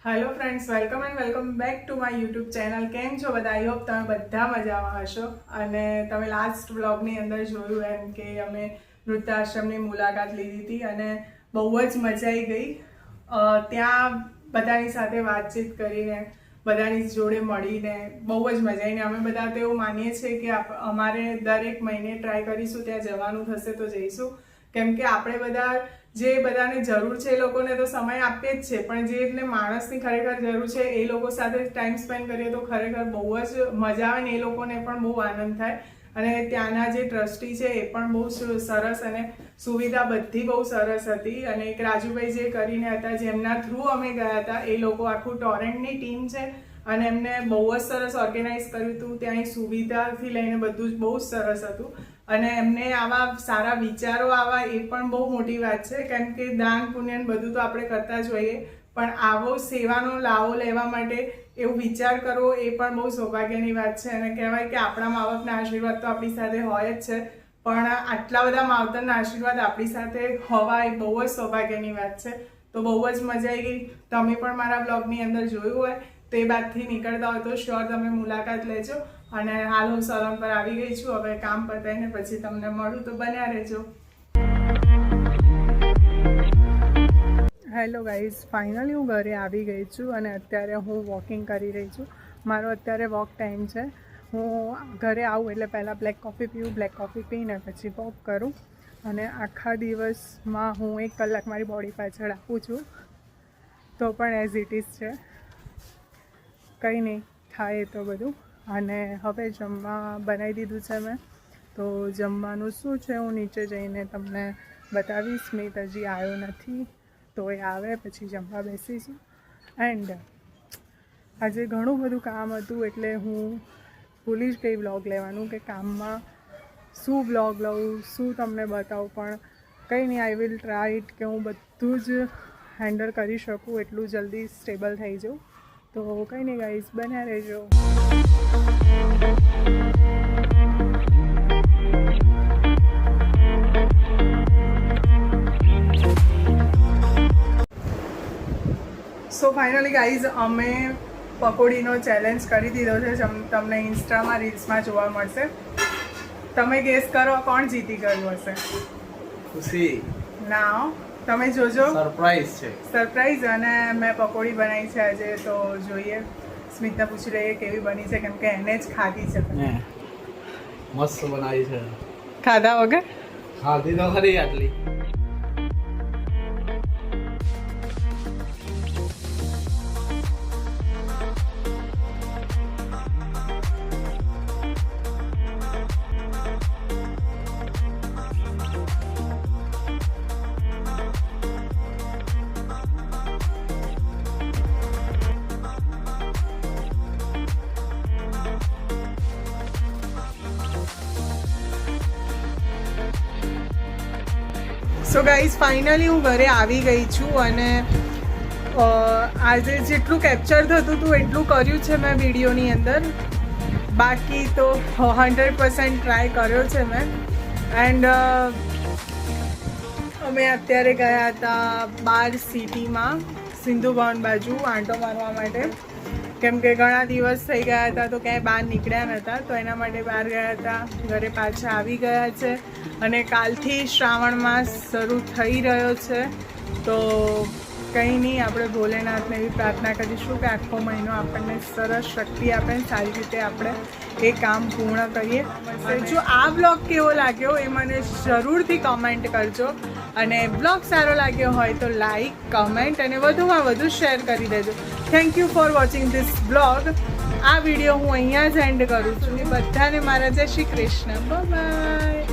Hello friends, welcome back to my YouTube channel. કેમ છો બધા? આઈ હોપ તમે બધા મજામાં હશો. અને તમે લાસ્ટ વ્લોગની અંદર જોયું એમ કે અમે વૃદ્ધાશ્રમની મુલાકાત લીધી હતી અને બહુ જ મજા આવી ગઈ. ત્યાં બધાની સાથે વાતચીત કરીને, બધાની જોડે મળીને બહુ જ મજા આવીને અમે બધા તો એવું માનીએ છીએ કે અમારે દરેક મહિને ટ્રાય કરીશું ત્યાં જવાનું થશે તો જઈશું. કેમ કે આપણે બધા જે બધાને જરૂર છે એ લોકોને તો સમય આપીએ જ છે, પણ જેને માણસની ખરેખર જરૂર છે એ લોકો સાથે ટાઈમ સ્પેન્ડ કરીએ તો ખરેખર બહુ જ મજા આવે ને એ લોકોને પણ બહુ આનંદ થાય. અને ત્યાંના જે ટ્રસ્ટી છે એ પણ બહુ સરસ અને સુવિધા બધી બહુ સરસ હતી. અને એક રાજુભાઈ જે કરીને હતા, જેમના થ્રુ અમે ગયા હતા, એ લોકો આખું ટોરેન્ટની ટીમ છે અને એમને બહુ જ સરસ ઓર્ગેનાઇઝ કર્યું હતું. ત્યાંની સુવિધાથી લઈને બધું જ બહુ જ સરસ હતું. અને એમને આવા સારા વિચારો આવા એ પણ બહુ મોટી વાત છે, કેમ કે દાન પુણ્ય બધું તો આપણે કરતા જ હોઈએ, પણ આવો સેવાનો લાવો લેવા માટે એવું વિચાર કરવો એ પણ બહુ સૌભાગ્યની વાત છે. અને કહેવાય કે આપણા મા બાપના આશીર્વાદ તો આપણી સાથે હોય જ છે, પણ આટલા બધા માવતરના આશીર્વાદ આપણી સાથે હોવા એ બહુ જ સૌભાગ્યની વાત છે. તો બહુ જ મજા આવી ગઈ. તમે પણ મારા બ્લોગની અંદર જોયું હોય તો એ બાદથી નીકળતા હોય તો શ્યોર તમે મુલાકાત લેજો. અને હાલ હું સલોન પર આવી ગઈ છું. હવે કામ પતાવીને પછી તમને મળું, તો બન્યા રહેજો. હેલો ગાઈઝ, ફાઇનલી હું ઘરે આવી ગઈ છું અને અત્યારે હું વોકિંગ કરી રહી છું. મારો અત્યારે વોક ટાઈમ છે. હું ઘરે આવું એટલે પહેલાં બ્લેક કોફી પીવું, બ્લેક કોફી પીને પછી વોક કરું. અને આખા દિવસમાં હું 1 કલાક મારી બોડી પાછળ આપું છું, તો પણ એઝ ઇટ ઇઝ છે, કંઈ નહીં થાય તો બધું. અને હવે જમવા બનાવી દીધું છે મેં, તો જમવાનું શું છે હું નીચે જઈને તમને બતાવીશ. મેં હજી આવ્યો નથી, તો એ આવે પછી જમવા બેસીશું. એન્ડ આજે ઘણું બધું કામ હતું એટલે હું ભૂલી જ ગઈ વ્લોગ લેવાનું કે કામમાં શું વ્લોગ લઉં, શું તમને બતાવું. પણ કંઈ નહીં, આઈ વિલ ટ્રાય ઇટ કે હું બધું જ હેન્ડલ કરી શકું, એટલું જલ્દી સ્ટેબલ થઈ જાઉં. તો કંઈ નહીં ગાઈઝ, બન્યા રહેજો. સો ફાઇનલી ગાઈઝ, અમે પકોડીનો ચેલેન્જ કરી દીધો છે. તમને ઇન્સ્ટામાં રીલ્સમાં જોવા મળશે. તમે ગેસ કરો કોણ જીતી ગયું હશે? ખુશી ના, તમે જોજો, સરપ્રાઈઝ છે. સરપ્રાઈઝ. અને મેં પકોડી બનાવી છે આજે, તો જોઈએ. સ્મિતને પૂછી લઈએ કેવી બની છે, કેમ કે એને જ ખાધી છે. મસ્ત બનાવી છે. ખાધા વગર ખાધી તો ખરી આટલી. સો ગાઈઝ, ફાઇનલી હું ઘરે આવી ગઈ છું. અને આજે જેટલું કેપ્ચર થતું હતું એટલું કર્યું છે મેં વિડીયોની અંદર. બાકી તો 100% ટ્રાય કર્યો છે મેં. એન્ડ અમે અત્યારે ગયા હતા બહાર સિટીમાં, સિંધુ ભવન બાજુ આંટો મારવા માટે, કેમ કે ઘણા દિવસ થઈ ગયા હતા તો ક્યાંય બહાર નીકળ્યા નહોતા, તો એના માટે બહાર ગયા હતા. ઘરે પાછા આવી ગયા છે અને કાલથી શ્રાવણ માસ શરૂ થઈ રહ્યો છે. તો કંઈ નહીં, આપણે ભોલેનાથને એવી પ્રાર્થના કરીશું કે આખો મહિનો આપણને સરસ શક્તિ આપે, સારી રીતે આપણે એ કામ પૂર્ણ કરીએ. જો આ બ્લોગ કેવો લાગ્યો એ મને જરૂરથી કમેન્ટ કરજો. અને બ્લોગ સારો લાગ્યો હોય તો લાઈક, કમેન્ટ અને વધુમાં વધુ શેર કરી દેજો. Thank you for watching this blog. આ વિડીયો હું અહીંયા જ એન્ડ કરું છું. બધાને મારા જય શ્રી કૃષ્ણ. બાય.